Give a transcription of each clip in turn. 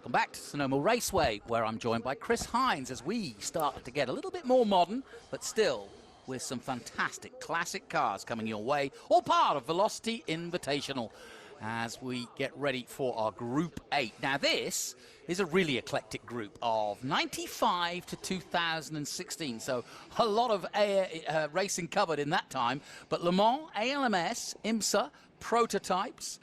Welcome back to Sonoma Raceway, where I'm joined by Chris Hines as we start to get a little bit more modern, but still with some fantastic classic cars coming your way, all part of Velocity Invitational as we get ready for our Group 8. Now this is a really eclectic group of 95 to 2016, so a lot of racing covered in that time, but Le Mans, ALMS, IMSA, prototypes,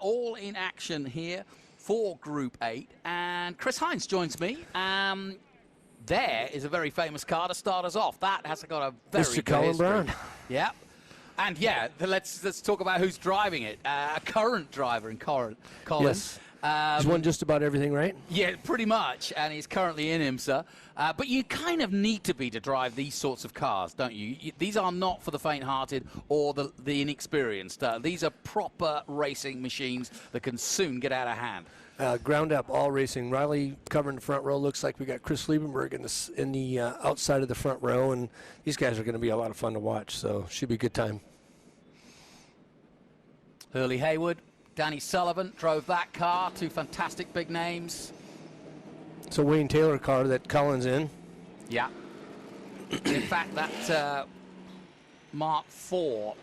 all in action here for Group 8, and Chris Hines joins me. There is a very famous car to start us off. That has got a very Mr. Colin Brown. Yeah. And yeah, let's talk about who's driving it. A current driver in Colin. Yes. He's won just about everything, right? Yeah, pretty much, and he's currently in IMSA. But you kind of need to be to drive these sorts of cars, don't you? These are not for the faint-hearted or the inexperienced. These are proper racing machines that can soon get out of hand. Ground up, all racing. Riley covering the front row. Looks like we got Chris Liebenberg in the outside of the front row, and these guys are going to be a lot of fun to watch, so should be a good time. Hurley Haywood, Danny Sullivan drove that car, two fantastic big names. It's a Wayne Taylor car that Colin's in. Yeah. In fact, that Mark IV,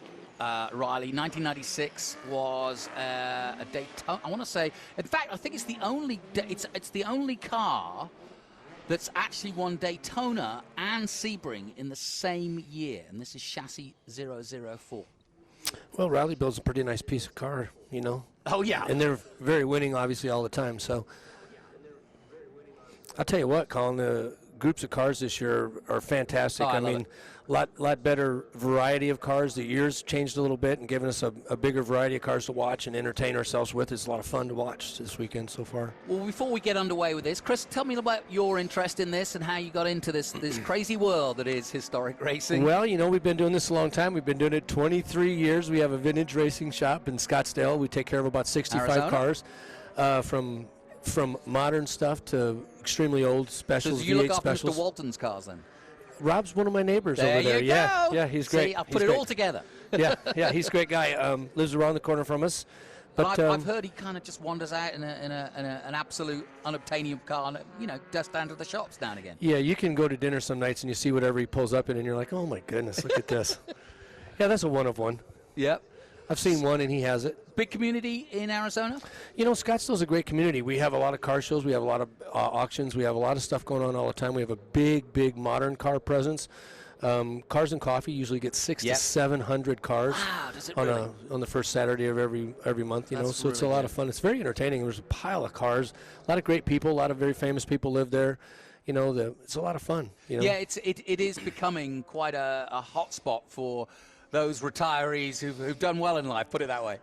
Riley, 1996 was a Daytona. I want to say, in fact, I think it's the only car that's actually won Daytona and Sebring in the same year, and this is chassis 004. Well, Riley builds a pretty nice piece of car, you know. Oh, yeah. And they're very winning, obviously, all the time. So I'll tell you what, Colin, the groups of cars this year are fantastic. Oh, I mean, a lot better variety of cars. The years changed a little bit and given us a bigger variety of cars to watch and entertain ourselves with. It's a lot of fun to watch this weekend so far. Well, before we get underway with this, Chris, tell me about your interest in this and how you got into this crazy world that is historic racing. Well, you know, we've been doing this a long time. We've been doing it 23 years. We have a vintage racing shop in Scottsdale. We take care of about 65 Arizona? cars, from modern stuff to extremely old specials, So you V8 look after specials. Mr. Walton's cars then? Rob's one of my neighbors over there. You go. Yeah, he's great. See, I've put it all together. yeah, he's a great guy. Lives around the corner from us. But I've heard he kind of just wanders out in an absolute unobtainium car, and, you know, just down to the shops now and again. Yeah, you can go to dinner some nights and you see whatever he pulls up in, and you're like, oh my goodness, look at this. Yeah, that's a one of one. Yep. I've seen one, and he has it. Big community in Arizona? You know, Scottsdale's a great community. We have a lot of car shows. We have a lot of auctions. We have a lot of stuff going on all the time. We have a big modern car presence. Cars and Coffee usually get 600 to 700 cars on the first Saturday of every month. You know, so it's a lot of fun. It's very entertaining. There's a pile of cars, a lot of great people, a lot of very famous people live there. You know, it's a lot of fun. You know? Yeah, it is becoming quite a hot spot for those retirees who've done well in life. Put it that way.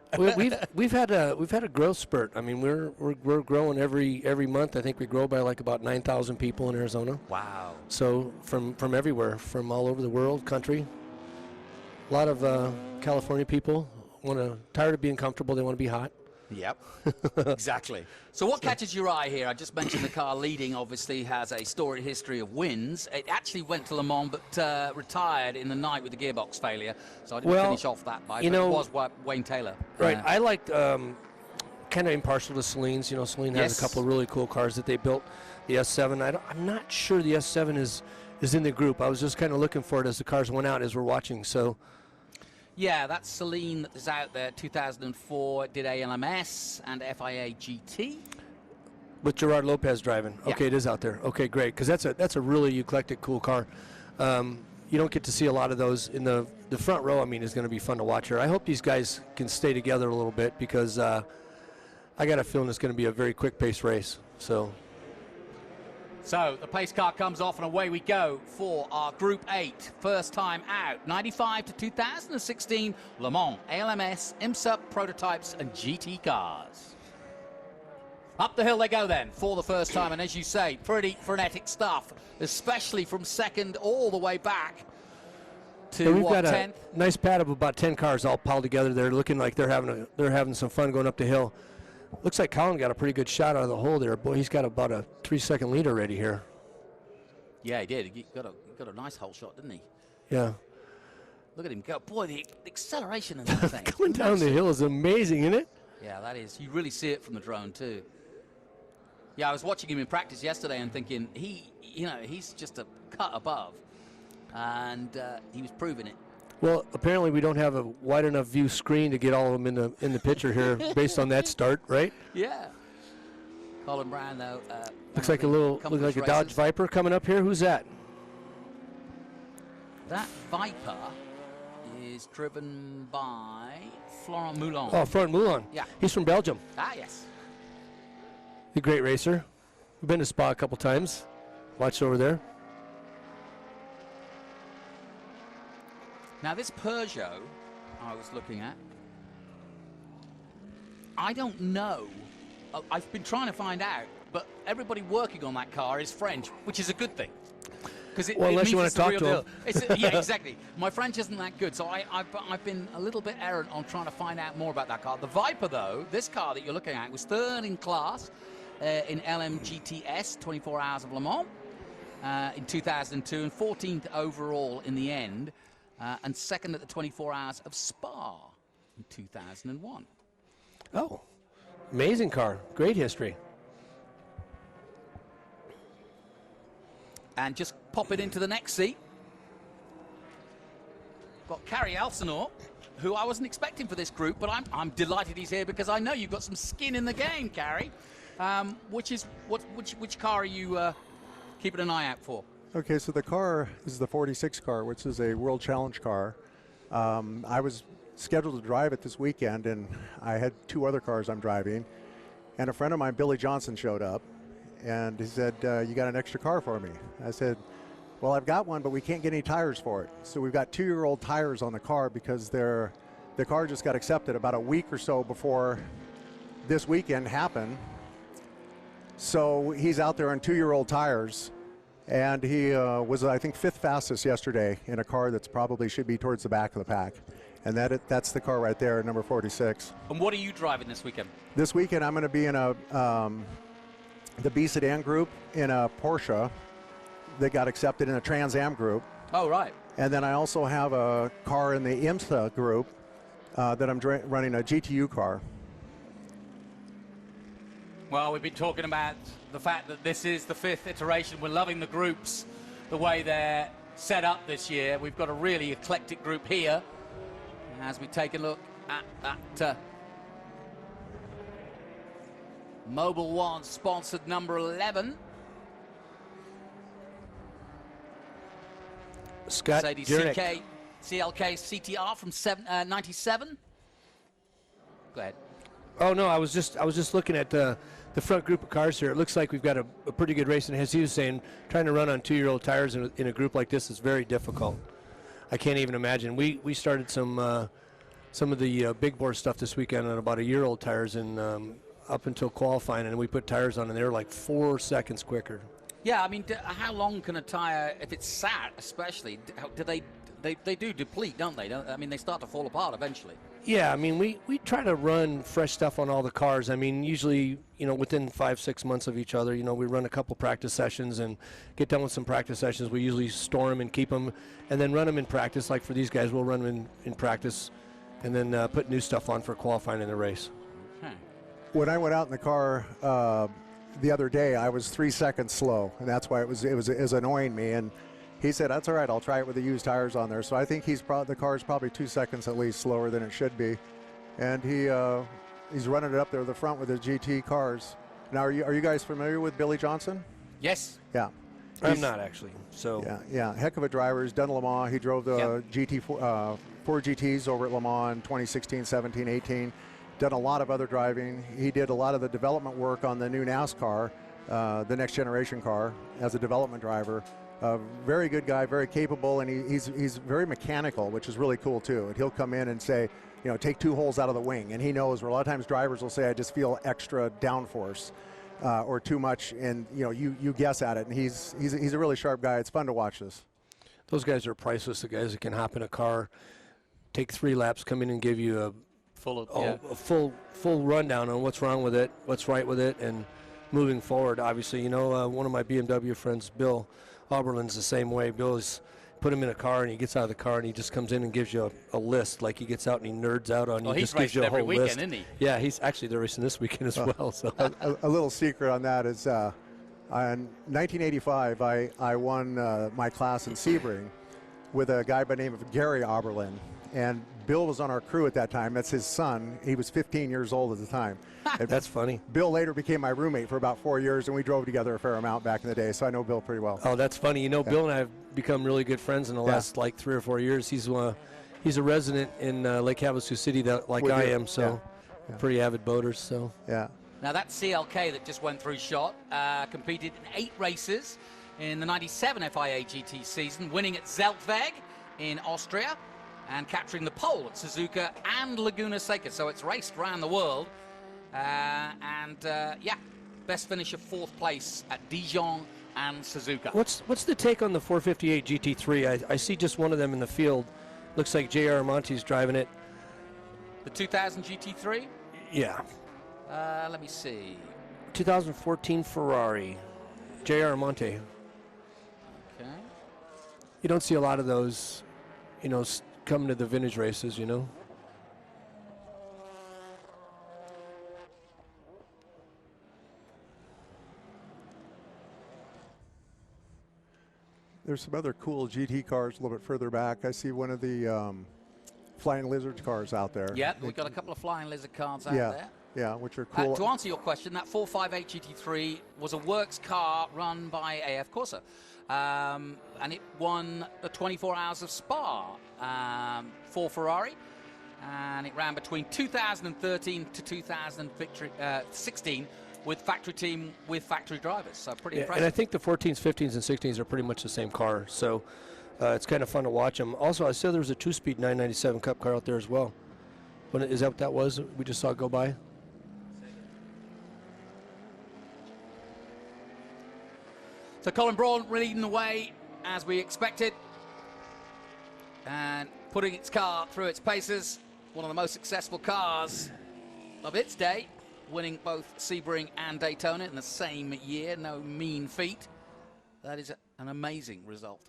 we've had a growth spurt. I mean, we're growing every month. I think we grow by like about 9,000 people in Arizona. Wow. So from everywhere, from all over the world, country. A lot of California people tired of being comfortable. They want to be hot. Yep, exactly. So what catches your eye here? I just mentioned the car leading obviously has a storied history of wins. It actually went to Le Mans but retired in the night with the gearbox failure. So I didn't finish off that by, but it was Wayne Taylor. Right, I liked kind of impartial to Celine's. You know, Celine has a couple of really cool cars that they built. The S7, I'm not sure the S7 is in the group. I was just kind of looking for it as the cars went out as we're watching, so... Yeah, that's Celine that is out there. 2004 did ALMS and FIA GT. With Gerard Lopez driving. Okay, it is out there. Okay, great, because that's a really eclectic, cool car. You don't get to see a lot of those in the front row. I mean, is going to be fun to watch here. I hope these guys can stay together a little bit because I got a feeling it's going to be a very quick-paced race. So the pace car comes off and away we go for our Group 8. First time out, 95 to 2016, Le Mans, ALMS, IMSA, prototypes and GT cars. Up the hill they go then for the first time, and as you say, pretty frenetic stuff, especially from second all the way back to we've got 10th? A nice pad of about 10 cars all piled together there, looking like they're having some fun going up the hill. Looks like Colin got a pretty good shot out of the hole there. Boy, he's got about a 3-second lead already here. Yeah, he did. He got a nice hole shot, didn't he? Yeah. Look at him go. Boy, the acceleration in that thing. Going down the hill is amazing, isn't it? Yeah, that is. You really see it from the drone, too. Yeah, I was watching him in practice yesterday and thinking he's just a cut above, and he was proving it. Well, apparently we don't have a wide enough view screen to get all of them in the picture here based on that start, right? Yeah. Colin Brown, though. Looks like a Dodge Viper coming up here. Who's that? That Viper is driven by Florent Moulin. Oh, Florent Moulin. Yeah. He's from Belgium. Ah, yes. He's a great racer. We've been to Spa a couple times. Watch over there. Now, this Peugeot I was looking at, I don't know. I've been trying to find out, but everybody working on that car is French, which is a good thing. Well, unless you want to talk to him. Yeah, exactly. My French isn't that good, so I've been a little bit errant on trying to find out more about that car. The Viper, though, this car that you're looking at, was third in class in LMGTS, 24 Hours of Le Mans, in 2002, and 14th overall in the end, and second at the 24 Hours of Spa in 2001. Oh, amazing car. Great history. And just pop it into the next seat. Got Carrie Elsinore, who I wasn't expecting for this group, but I'm delighted he's here because I know you've got some skin in the game, Carrie. Which car are you keeping an eye out for? Okay, so the car is the 46 car, which is a World Challenge car. I was scheduled to drive it this weekend, and I had two other cars I'm driving. And a friend of mine, Billy Johnson, showed up. And he said, you got an extra car for me? I said, well, I've got one, but we can't get any tires for it. So we've got 2-year-old tires on the car because the car just got accepted about a week or so before this weekend happened. So he's out there on 2-year-old tires, and he was, I think, 5th fastest yesterday in a car that's probably should be towards the back of the pack. And that's the car right there, number 46. And what are you driving this weekend? This weekend I'm going to be in the B sedan group in a Porsche that got accepted in a Trans Am group. Oh, right. And then I also have a car in the IMSA group that I'm running a GTU car. Well, we've been talking about the fact that this is the 5th iteration. We're loving the groups, the way they're set up this year. We've got a really eclectic group here as we take a look at that Mobile One sponsored number 11. Scott Mercedes Jurek. CLK CTR from 97. Go ahead. Oh no, I was just looking at the front group of cars here. It looks like we've got a pretty good race, and as he was saying, trying to run on 2-year-old tires in a group like this is very difficult. I can't even imagine. We started some of the big bore stuff this weekend on about 1-year-old tires, and up until qualifying, and we put tires on, and they were like 4 seconds quicker. Yeah, I mean, how long can a tire, if it's sat especially, do they do deplete, don't they? I mean, they start to fall apart eventually. Yeah, I mean, we try to run fresh stuff on all the cars. I mean, usually, within 5-6 months of each other, we run a couple practice sessions and get done with some practice sessions. We usually store them and keep them, and then run them in practice. Like for these guys, we'll run them in practice, and then put new stuff on for qualifying in the race. When I went out in the car the other day, I was 3 seconds slow, and that's why it was annoying me. And he said, "That's all right. I'll try it with the used tires on there." So I think the car's probably 2 seconds at least slower than it should be, and he's running it up there at the front with his GT cars. Now, are you guys familiar with Billy Johnson? Yes. Yeah. I'm not actually. So yeah, heck of a driver. He's done Le Mans. He drove the four GTs over at Le Mans in 2016, 17, 18. Done a lot of other driving. He did a lot of the development work on the new NASCAR, the next generation car, as a development driver. Very good guy, very capable, and he's very mechanical, which is really cool too. And he'll come in and say, take 2 holes out of the wing, and he knows where a lot of times drivers will say, I just feel extra downforce or too much, and you guess at it. And he's a really sharp guy. It's fun to watch this. Those guys are priceless. The guys that can hop in a car, take 3 laps, come in and give you a full rundown on what's wrong with it, what's right with it, and moving forward. Obviously, one of my BMW friends, Bill Oberlin's the same way. Bill has put him in a car, and he gets out of the car, and he just comes in and gives you a list. Like he gets out and he nerds out on you. He's just gives you a every whole weekend, list. isn't he? Yeah, he's actually they're racing this weekend as well. So a little secret on that is, in 1985, I won my class in Sebring with a guy by the name of Gary Oberlin, and Bill was on our crew at that time. That's his son. He was 15 years old at the time. that's funny. Bill later became my roommate for about 4 years, and we drove together a fair amount back in the day, so I know Bill pretty well. Oh, that's funny. You know, Bill and I have become really good friends in the last like 3 or 4 years. He's a resident in Lake Havasu City, like I am, so pretty avid boaters. So yeah. Now that CLK that just went through shot competed in 8 races in the 97 FIA GT season, winning at Zeltweg in Austria and capturing the pole at Suzuka and Laguna Seca. So it's raced around the world. Best finish of 4th place at Dijon and Suzuka. What's the take on the 458 GT3? I see just one of them in the field. Looks like J.R. Monte's driving it. The 2000 GT3? Yeah. Let me see. 2014 Ferrari. J.R. Monte. Okay. You don't see a lot of those, coming to the vintage races, There's some other cool GT cars a little bit further back. I see one of the Flying Lizard cars out there. Yeah, we've got a couple of Flying Lizard cars out there. Yeah, which are cool. To answer your question, that 458 GT3 was a works car run by AF Corsa. And it won the 24 Hours of Spa for Ferrari. And it ran between 2013 to 2016 with factory team with factory drivers. So pretty impressive. And I think the 14s, 15s, and 16s are pretty much the same car. So it's kind of fun to watch them. Also, I saw there was a 2-speed 997 Cup car out there as well. Is that what that was? We just saw it go by? So Colin Braun leading the way as we expected and putting its car through its paces. One of the most successful cars of its day, winning both Sebring and Daytona in the same year. No mean feat. That is an amazing result.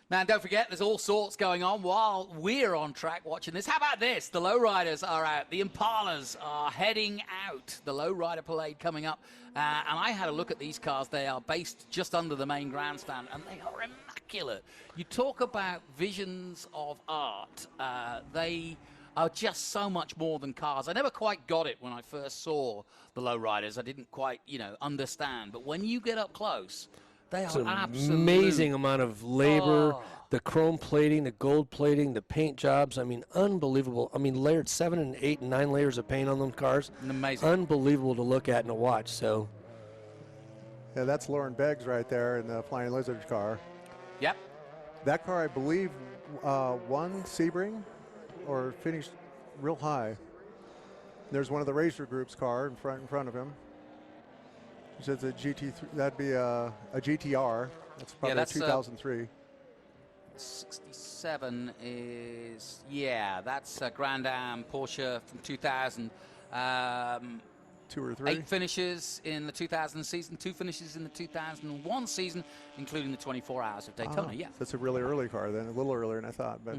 Now, don't forget, there's all sorts going on while we're on track watching this. How about this? The lowriders are out. The Impalas are heading out. The lowrider parade coming up. And I had a look at these cars. They are based just under the main grandstand, and they are immaculate. You talk about visions of art. They are just so much more than cars. I never quite got it when I first saw the lowriders. I didn't quite, understand. But when you get up close, they are absolutely amazing amount of labor, the chrome plating, the gold plating, the paint jobs. I mean, unbelievable. I mean, layered 7 and 8 and 9 layers of paint on them cars. Amazing. Unbelievable to look at and to watch. So, yeah, that's Lauren Beggs right there in the Flying Lizard car. Yep. That car, I believe, won Sebring or finished real high. There's one of the Racer Group's car in front of him. So it's a GT3. That'd be a GTR. That's probably a 2003. 67 is, that's a Grand Am Porsche from 2000. 2 or 3. 8 finishes in the 2000 season, 2 finishes in the 2001 season, including the 24 Hours of Daytona. So that's a really early car then, a little earlier than I thought. But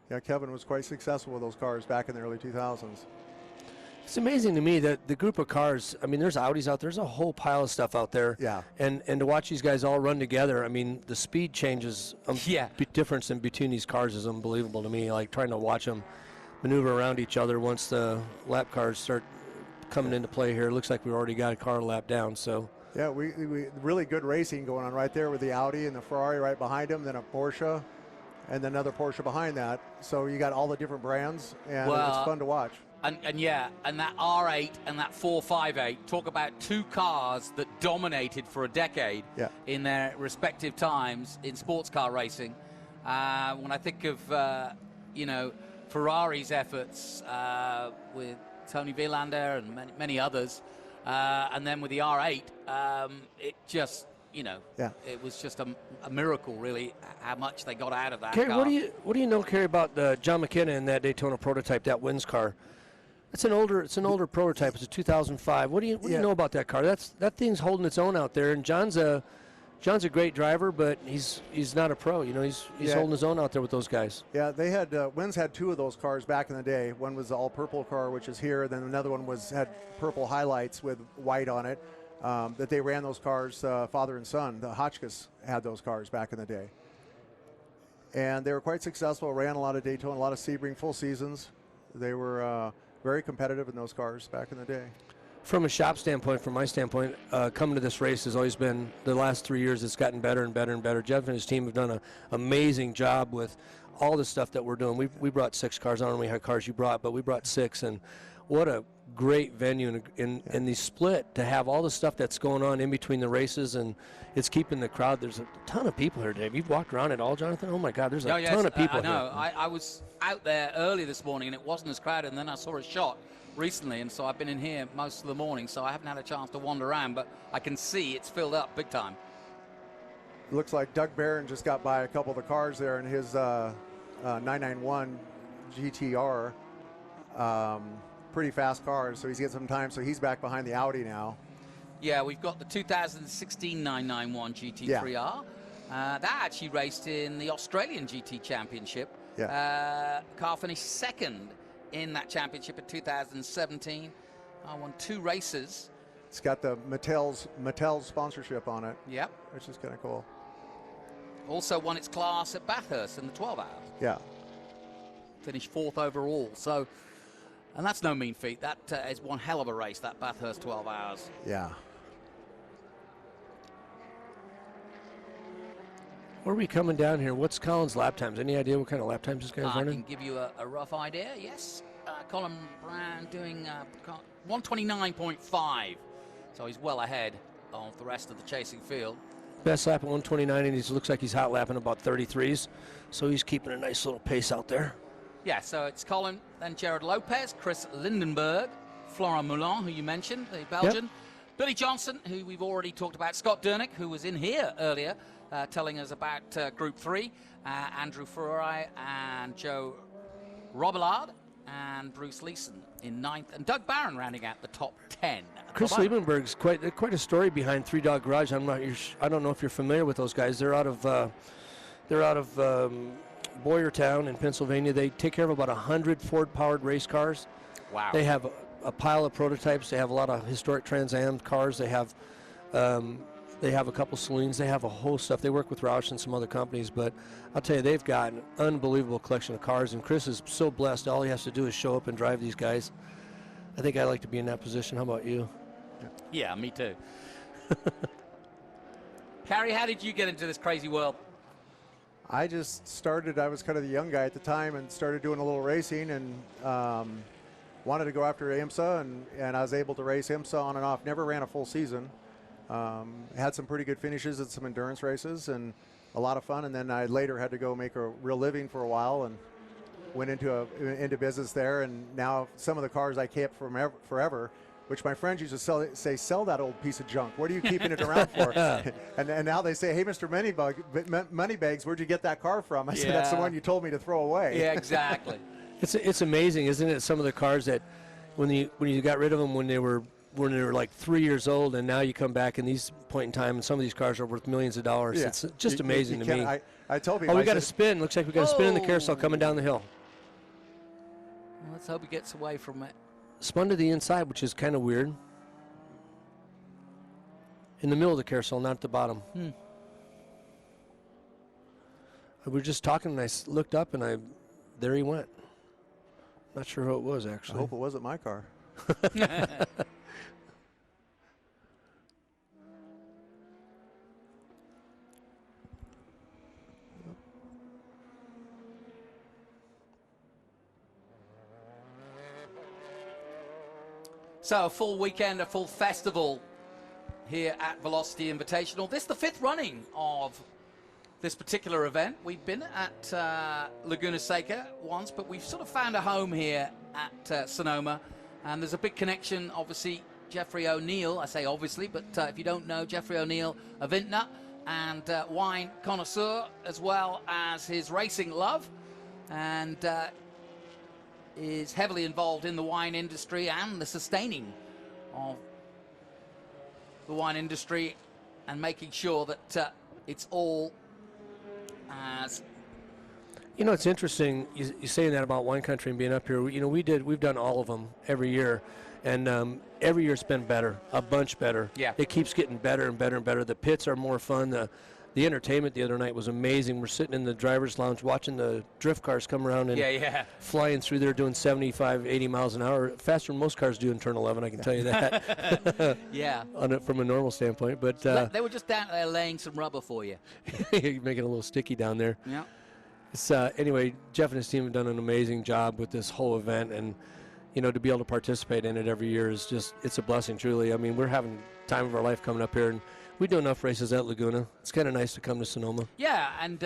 yeah, Kevin was quite successful with those cars back in the early 2000s. it's amazing to me that the group of cars, I mean, there's Audis out there, there's a whole pile of stuff out there. Yeah. And to watch these guys all run together, I mean, the speed changes, difference in between these cars is unbelievable to me. Like trying to watch them maneuver around each other once the lap cars start coming into play here. It looks like we've already got a car lap down. So yeah, we really good racing going on right there with the Audi and the Ferrari right behind them, then a Porsche, and then another Porsche behind that. So you got all the different brands, and it's fun to watch. And that R8 and that 458, talk about 2 cars that dominated for a decade in their respective times in sports car racing. When I think of, Ferrari's efforts with Tony Villander and many others, and then with the R8, it just, it was just a miracle, really, how much they got out of that Kerry, car. what do you know, Kerry, about John McKenna and that Daytona prototype, that wins car? It's an older prototype. It's a 2005. What do you know about that car? That thing's holding its own out there, and John's a John's a great driver, but he's not a pro. You know, he's holding his own out there with those guys. Yeah, they had Wynn's had 2 of those cars back in the day. One was the all purple car, which is here. Then another one had purple highlights with white on it. That they ran those cars, father and son. The Hotchkiss had those cars back in the day, and they were quite successful. Ran a lot of Daytona, a lot of Sebring, full seasons. They were very competitive in those cars back in the day. From a shop standpoint, from my standpoint, coming to this race has always been, the last 3 years, it's gotten better and better and better. Jeff and his team have done an amazing job with all the stuff that we're doing. We brought 6 cars. I don't know how many cars you brought, but we brought 6. And what a great venue in the split to have all the stuff that's going on in between the races, and it's keeping the crowd. There's a ton of people here, Dave. You've walked around it all, Jonathan? Oh, my God, there's a ton of people here. I know. I was out there early this morning, and it wasn't as crowded, and then I saw a shot recently, and so I've been in here most of the morning, so I haven't had a chance to wander around, but I can see it's filled up big time. It looks like Doug Barron just got by a couple of the cars there in his 991 GTR. Pretty fast cars, so he's getting some time, so he's back behind the Audi now. Yeah, we've got the 2016 991 GT3R. That actually raced in the Australian GT Championship. Yeah. Car finished second in that championship in 2017. I won 2 races. It's got the Mattel's sponsorship on it. Yep. Which is kind of cool. Also won its class at Bathurst in the 12 hours. Yeah. Finished 4th overall. So, and that's no mean feat. That is one hell of a race, that Bathurst 12 hours. Yeah. Where are we coming down here? What's Colin's lap times? Any idea what kind of lap times this guy's running? I can give you a rough idea, yes. Colin Brown doing 129.5. So he's well ahead of the rest of the chasing field. Best lap at 129, and he looks like he's hot lapping about 33s. So he's keeping a nice little pace out there. Yeah, so it's Colin, then Jared Lopez, Chris Lindenberg, Florent Moulin, who you mentioned, the Belgian, Yep. Billy Johnson, who we've already talked about, Scott Durnick, who was in here earlier, telling us about Group 3, Andrew Ferrari and Joe Robillard, and Bruce Leeson in 9th, and Doug Barron rounding out the top 10. Chris Liebenberg's quite a story behind Three Dog Garage. I don't know if you're familiar with those guys. They're out of Boyertown in Pennsylvania. They take care of about 100 Ford-powered race cars. Wow. They have a pile of prototypes. They have a lot of historic Trans Am cars. They have a couple saloons. They have a whole stuff. They work with Roush and some other companies, but I'll tell you, they've got an unbelievable collection of cars, and Chris is so blessed. All he has to do is show up and drive these guys. I think I'd like to be in that position. How about you? Yeah, me too. Carrie, how did you get into this crazy world? I just started, I was kind of the young guy at the time and started doing a little racing, and wanted to go after IMSA, and I was able to race IMSA on and off. Never ran a full season. Had some pretty good finishes at some endurance races and a lot of fun, and then I later had to go make a real living for a while and went into business there, and now some of the cars I kept forever, which my friends used to sell that old piece of junk. What are you keeping it around for? and now they say, hey, Mr. Moneybags, where'd you get that car from? I said, that's the one you told me to throw away. Yeah, exactly. It's amazing, isn't it? Some of the cars that when you got rid of them when they were like 3 years old, and now you come back in these point in time, and some of these cars are worth millions of dollars. Yeah. It's just amazing to me. I told people. Oh, we got a spin. Looks like we got a spin in the carousel coming down the hill. Well, let's hope he gets away from it. Spun to the inside, which is kind of weird. In the middle of the carousel, not at the bottom. We were just talking, and I looked up, and there he went. Not sure who it was, actually. I hope it wasn't my car. So a full weekend, a full festival here at Velocity Invitational. This is the 5th running of this particular event. We've been at Laguna Seca once, but we've sort of found a home here at Sonoma. And there's a big connection, obviously, Jeffrey O'Neill. I say obviously, but if you don't know, Jeffrey O'Neill, a vintner and wine connoisseur, as well as his racing love. And is heavily involved in the wine industry and the sustaining of the wine industry and making sure that it's all as... You know, it's interesting you saying that about wine country and being up here. You know, we've done all of them every year, and every year it's been better, a bunch better. Yeah. It keeps getting better and better and better. The pits are more fun. The entertainment the other night was amazing. We're sitting in the driver's lounge watching the drift cars come around and flying through there doing 75, 80 miles an hour, faster than most cars do in turn 11, I can tell you that. Yeah. From a normal standpoint. But they were just down there laying some rubber for you. making it a little sticky down there. Yeah. It's, anyway, Jeff and his team have done an amazing job with this whole event, and you know, to be able to participate in it every year is just, it's a blessing, truly. I mean, we're having time of our life coming up here, and we do enough races at Laguna. It's kind of nice to come to Sonoma. Yeah, and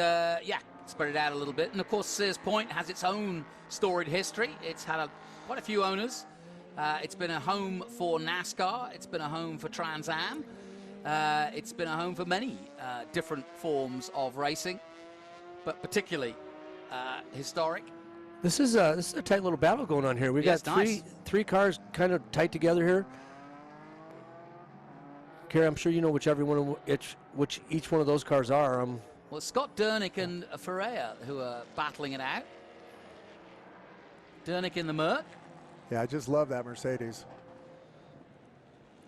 spread it out a little bit. And of course, Sears Point has its own storied history. It's had quite a few owners. It's been a home for NASCAR. It's been a home for Trans Am. It's been a home for many different forms of racing, but particularly historic. This is a tight little battle going on here. We got three cars kind of tight together here. Kerry, I'm sure you know which each one of those cars are. Well, Scott Dernick and Ferreira who are battling it out. Dernick in the Merc. Yeah, I just love that Mercedes.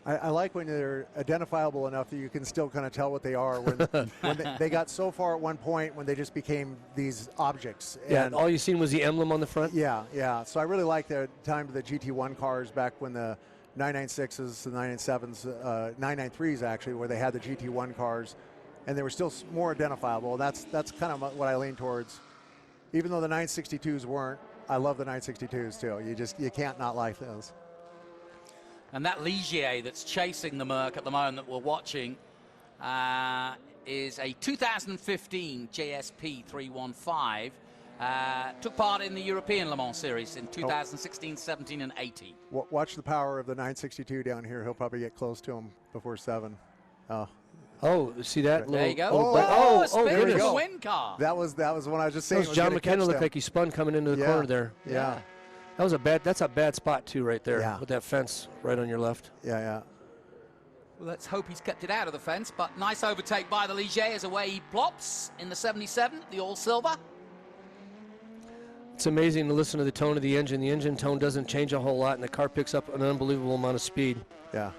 I like when they're identifiable enough that you can still kind of tell what they are. When they got so far at one point when they just became these objects. Yeah, and all you seen was the emblem on the front? Yeah, yeah. So I really like the time of the GT1 cars back when the 996s, the 997s, 993s actually, where they had the GT1 cars, and they were still more identifiable. That's kind of what I lean towards. Even though the 962s weren't, I love the 962s too. You can't not like those. And that Ligier that's chasing the Merc at the moment that we're watching is a 2015 JSP 315. Took part in the European Le Mans Series in 2016, 17, and 18. Watch the power of the 962 down here. He'll probably get close to him before 7. Oh, see that? There you go. There you go. Win car. That was when I was just saying. John McKenna looked like he spun coming into the corner there. Yeah. That's a bad spot too, right there, with that fence right on your left. Yeah. Well, let's hope he's kept it out of the fence, but nice overtake by the Ligier as away he plops in the 77, the all-silver. It's amazing to listen to the tone of the engine. The engine tone doesn't change a whole lot, and the car picks up an unbelievable amount of speed. Yeah.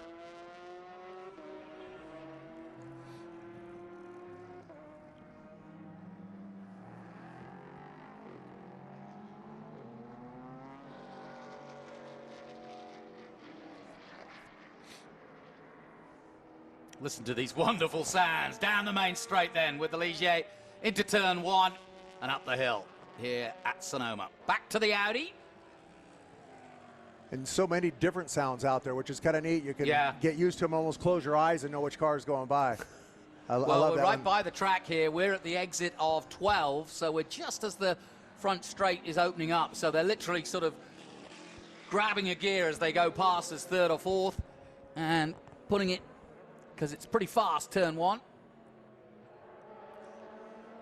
Listen to these wonderful sounds. Down the main straight then with the Ligier into turn 1 and up the hill here at Sonoma. Back to the Audi. And so many different sounds out there, which is kind of neat. You can get used to them, almost close your eyes and know which car is going by. I love we're that right one. by the track here. We're at the exit of 12, so we're just as the front straight is opening up. So they're literally sort of grabbing a gear as they go past as 3rd or 4th and putting it, because it's pretty fast, turn 1.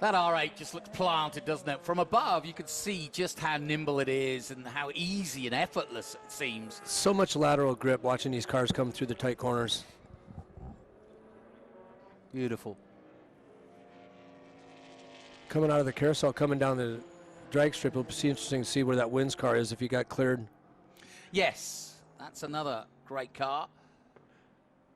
That R8 just looks planted, doesn't it? From above, you can see just how nimble it is and how easy and effortless it seems. So much lateral grip watching these cars come through the tight corners. Beautiful. Coming out of the carousel, coming down the drag strip, it'll be interesting to see where that wins car is if he got cleared. Yes, that's another great car.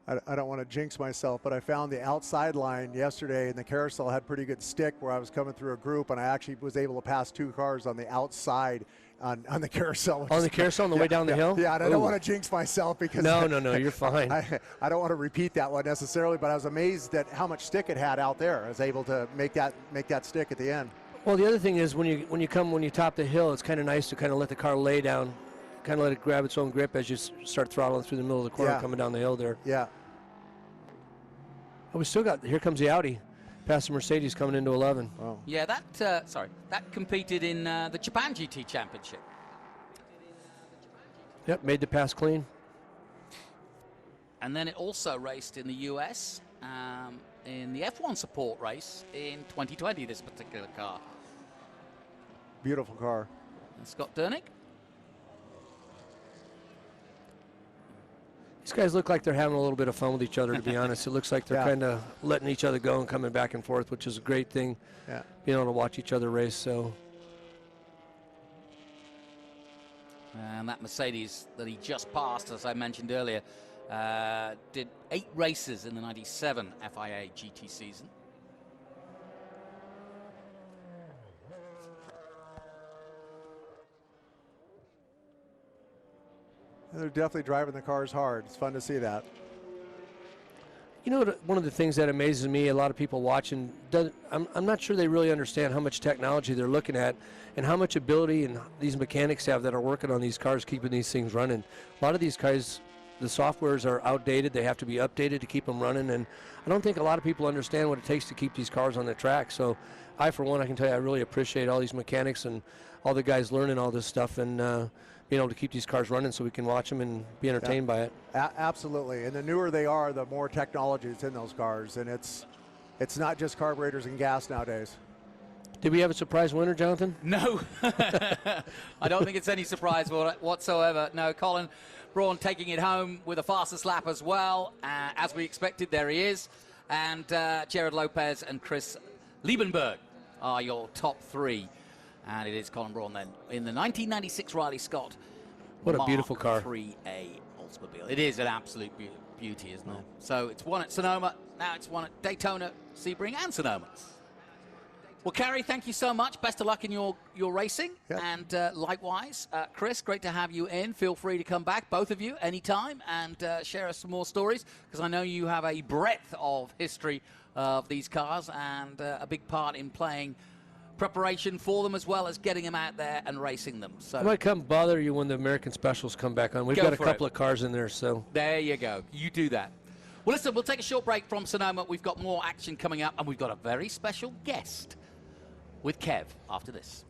I don't want to jinx myself, but I found the outside line yesterday, and the carousel had pretty good stick where I was coming through a group, and I actually was able to pass 2 cars on the outside on the carousel. On the carousel on the way down the hill? Yeah, and I don't want to jinx myself because... No, you're fine. I don't want to repeat that one necessarily, but I was amazed at how much stick it had out there. I was able to make that stick at the end. Well, the other thing is when you top the hill, it's kind of nice to kind of let the car lay down, kind of let it grab its own grip as you start throttling through the middle of the corner coming down the hill there. Yeah. Oh, we still got, here comes the Audi, past the Mercedes coming into 11. Oh. Yeah, that competed in the Japan GT Championship. Yep, made the pass clean. And then it also raced in the US in the F1 support race in 2020, this particular car. Beautiful car. And Scott Dernick. These guys look like they're having a little bit of fun with each other, to be honest. It looks like they're kind of letting each other go and coming back and forth, which is a great thing, being able to watch each other race. So. And that Mercedes that he just passed, as I mentioned earlier, did 8 races in the 97 FIA GT season. They're definitely driving the cars hard. It's fun to see that. You know, one of the things that amazes me, a lot of people watching, I'm not sure they really understand how much technology they're looking at and how much ability and these mechanics have that are working on these cars, keeping these things running. A lot of these guys, the softwares are outdated. They have to be updated to keep them running, and I don't think a lot of people understand what it takes to keep these cars on the track. So I, for one, I can tell you I really appreciate all these mechanics and all the guys learning all this stuff and being able to keep these cars running so we can watch them and be entertained by it. Absolutely, and the newer they are, the more technology is in those cars, and it's not just carburetors and gas nowadays. Did we have a surprise winner, Jonathan? No. I don't think it's any surprise whatsoever. No, Colin Braun taking it home with a fastest lap as well. As we expected, there he is. And Jared Lopez and Chris Liebenberg are your top 3. And it is Colin Braun then in the 1996 Riley Scott. What a beautiful car. 3A Oldsmobile. It is an absolute beauty, isn't it? So it's won at Sonoma. Now it's won at Daytona, Sebring, and Sonoma. Well, Kerry, thank you so much. Best of luck in your racing. Yep. And likewise, Chris, great to have you in. Feel free to come back, both of you, anytime, and share us some more stories, because I know you have a breadth of history of these cars and a big part in playing preparation for them as well as getting them out there and racing them. So I might come bother you when the American Specials come back on. We've got a couple of cars in there, so. There you go. You do that. Well, listen, we'll take a short break from Sonoma. We've got more action coming up, and we've got a very special guest with Kev after this.